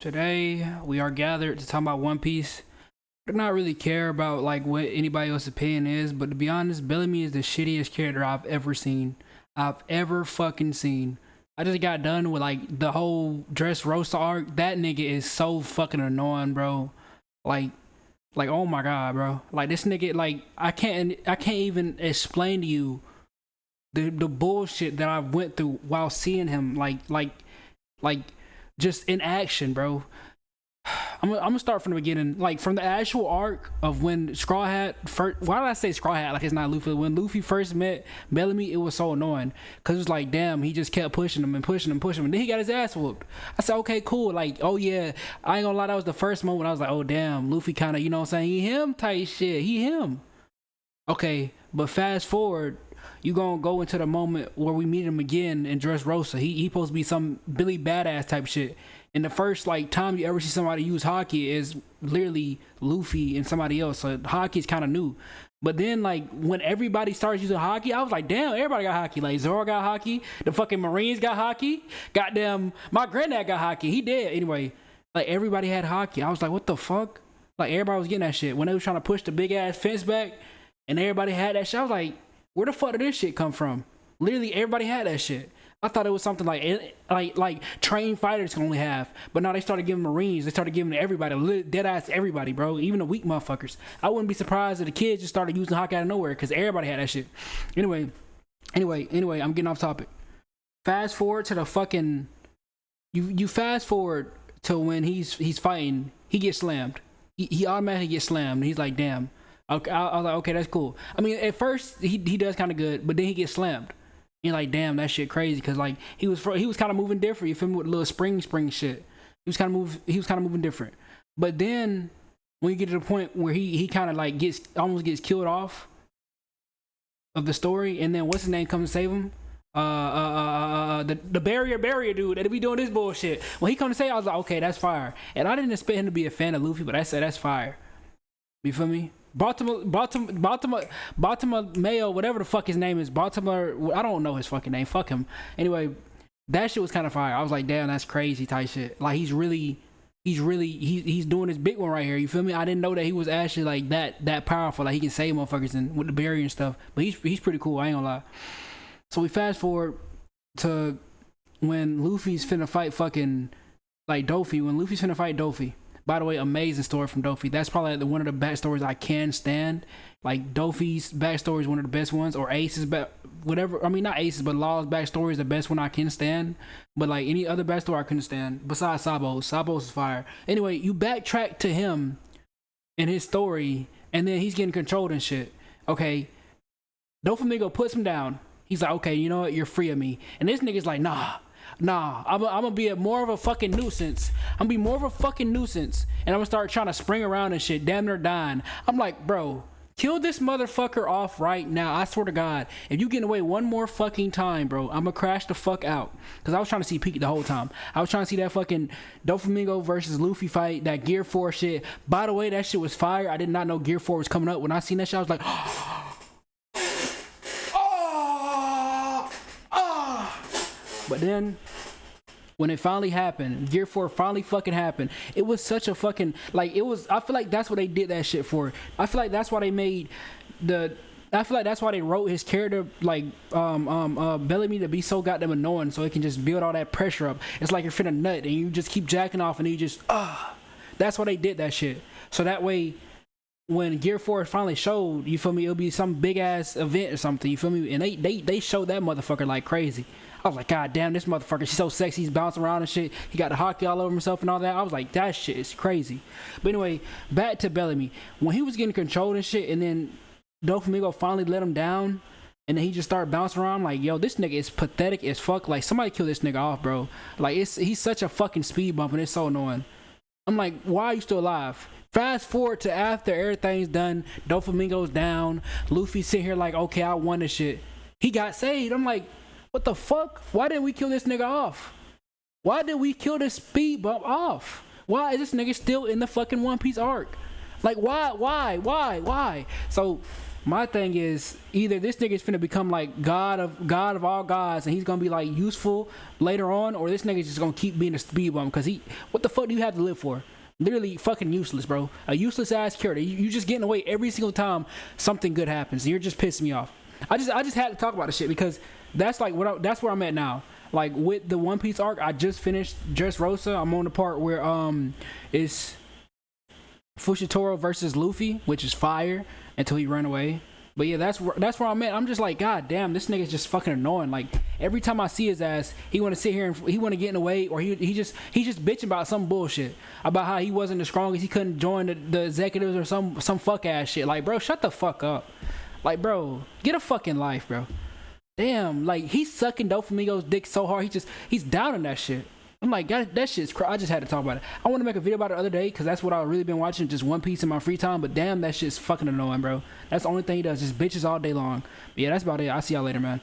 Today we are gathered to talk about One Piece. I do not really care about like what anybody else's opinion is, but to be honest, Bellamy is the shittiest character I've ever seen. I've ever fucking seen. I just got done with like the whole Dressrosa arc. That nigga is so fucking annoying, bro. Like, like oh my god, bro. Like this nigga, like I can't even explain to you the bullshit that I went through while seeing him like just in action, bro. I'm gonna start from the beginning, like from the actual arc of when Straw Hat first. Why did I say Straw Hat like it's not Luffy? When Luffy first met Bellamy, it was so annoying because it's like, damn, he just kept pushing him and pushing him, pushing him, and then he got his ass whooped. I said, okay, cool. Like, oh yeah, I ain't gonna lie, that was the first moment I was like, oh damn, Luffy kind of, you know what I'm saying? He him type shit. He him. Okay, but fast forward, you gonna go into the moment where we meet him again in Dressrosa. He supposed to be some Billy Badass type shit. And the first like time you ever see somebody use hockey is literally Luffy and somebody else. So hockey is kind of new. But then like when everybody starts using hockey, I was like, damn, everybody got hockey. Like Zoro got hockey, the fucking Marines got hockey. Goddamn, my granddad got hockey. He did anyway. Like everybody had hockey. I was like, what the fuck? Like everybody was getting that shit when they was trying to push the big ass fence back, and everybody had that shit. I was like, where the fuck did this shit come from? Literally everybody had that shit. I thought it was something like trained fighters can only have, but now they started giving Marines. They started giving to everybody, dead ass everybody, bro. Even the weak motherfuckers. I wouldn't be surprised if the kids just started using hockey out of nowhere because everybody had that shit. Anyway, I'm getting off topic. Fast forward to the fucking you fast forward to when he's fighting, he gets slammed. He automatically gets slammed. And he's like, damn. Okay, I was like, okay, that's cool. I mean, at first he does kind of good, but then he gets slammed. You're like, damn, that shit crazy, because like he was kind of moving different. You feel me, with a little spring shit. He was kind of moving different. But then when you get to the point where he kind of like almost gets killed off of the story, and then what's his name comes to save him? The barrier dude that be doing this bullshit. When he come to save, I was like, okay, that's fire. And I didn't expect him to be a fan of Luffy, but I said that's fire. You feel me? Baltimore Mayo, whatever the fuck his name is, Baltimore. I don't know his fucking name. Fuck him. Anyway, that shit was kind of fire. I was like, damn, that's crazy type shit. Like he's doing his big one right here. You feel me? I didn't know that he was actually like that powerful. Like he can save motherfuckers and with the barrier and stuff. But he's pretty cool. I ain't gonna lie. So we fast forward to when Luffy's finna fight fucking like Dofi. When Luffy's finna fight Dofi. By the way, amazing story from Dofi. That's probably one of the backstories I can stand. Like Dofi's backstory is one of the best ones, or Ace's whatever. I mean, not Ace's, but Law's backstory is the best one I can stand. But like any other backstory I couldn't stand besides Sabo's. Sabo's is fire. Anyway, you backtrack to him and his story, and then he's getting controlled and shit. Okay, Doflamingo puts him down. He's like, okay, you know what? You're free of me. And this nigga's like, nah, I'm gonna be more of a fucking nuisance. I'm gonna be more of a fucking nuisance, and I'm gonna start trying to spring around and shit, damn near dying. I'm like, bro, kill this motherfucker off right now. I swear to God, if you get away one more fucking time, bro, I'm gonna crash the fuck out. Cause I was trying to see Pete the whole time. I was trying to see that fucking Doflamingo versus Luffy fight, that Gear 4 shit. By the way, that shit was fire. I did not know Gear 4 was coming up. When I seen that shit, I was like, but then when it finally happened, Gear 4 finally fucking happened. It was such a fucking like it was. I feel like that's what they did that shit for. I feel like that's why they made I feel like that's why they wrote his character like Bellamy to be so goddamn annoying, so it can just build all that pressure up. It's like you're finna nut and you just keep jacking off and you just That's why they did that shit. So that way, when Gear 4 finally showed, you feel me, it'll be some big ass event or something, you feel me? And they showed that motherfucker like crazy. I was like, god damn, this motherfucker, she's so sexy, he's bouncing around and shit. He got the hockey all over himself and all that. I was like, that shit is crazy. But anyway, back to Bellamy. When he was getting controlled and shit, and then Doflamingo finally let him down, and then he just started bouncing around, I'm like, yo, this nigga is pathetic as fuck. Like, somebody kill this nigga off, bro. Like, he's such a fucking speed bump, and it's so annoying. I'm like, why are you still alive? Fast forward to after everything's done, Doflamingo's down, Luffy's sitting here like, okay, I won this shit. He got saved. I'm like, what the fuck? Why didn't we kill this nigga off? Why did we kill this speed bump off? Why is this nigga still in the fucking One Piece arc? Like, why? So My thing is either this nigga's finna become like God of all gods and he's gonna be like useful later on, or this nigga's just gonna keep being a speed bump because what the fuck do you have to live for? Literally fucking useless, bro. A useless ass character. You just getting away every single time something good happens. And you're just pissing me off. I just had to talk about this shit because that's like that's where I'm at now. Like with the One Piece arc, I just finished Dressrosa. I'm on the part where it's Fushitoro versus Luffy, which is fire until he ran away. But yeah, that's where I'm at. I'm just like, God damn, this nigga's just fucking annoying. Like every time I see his ass, he want to sit here and he want to get in the way, or he just bitching about some bullshit about how he wasn't the strongest, he couldn't join the executives or some fuck ass shit. Like, bro, shut the fuck up. Like, bro, get a fucking life, bro. Damn, like he's sucking Doflamingo's dick so hard, he's down in that shit. I'm like, God, that shit's I just had to talk about it. I want to make a video about it the other day because that's what I've really been watching, just One Piece in my free time. But damn, that shit's fucking annoying, bro. That's the only thing he does, just bitches all day long. But yeah, that's about it. I'll see y'all later, man.